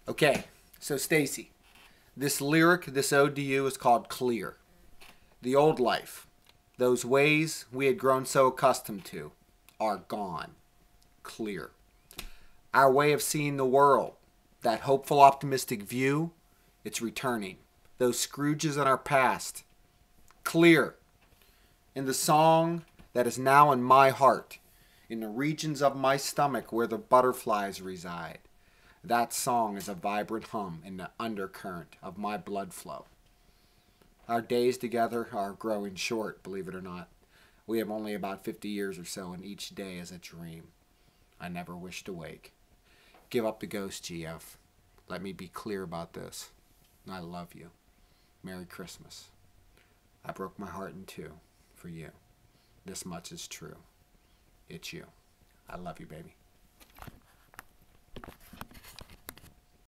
Okay, so Stacy, this lyric, this ode to you is called Clear. The old life, those ways we had grown so accustomed to, are gone. Clear. Our way of seeing the world, that hopeful, optimistic view, it's returning. Those Scrooges in our past, clear. In the song that is now in my heart, in the regions of my stomach where the butterflies reside, that song is a vibrant hum in the undercurrent of my blood flow. Our days together are growing short, believe it or not. We have only about 50 years or so, and each day is a dream. I never wish to wake. Give up the ghost, GF. Let me be clear about this. I love you. Merry Christmas. I broke my heart in two for you. This much is true. It's you. I love you, baby.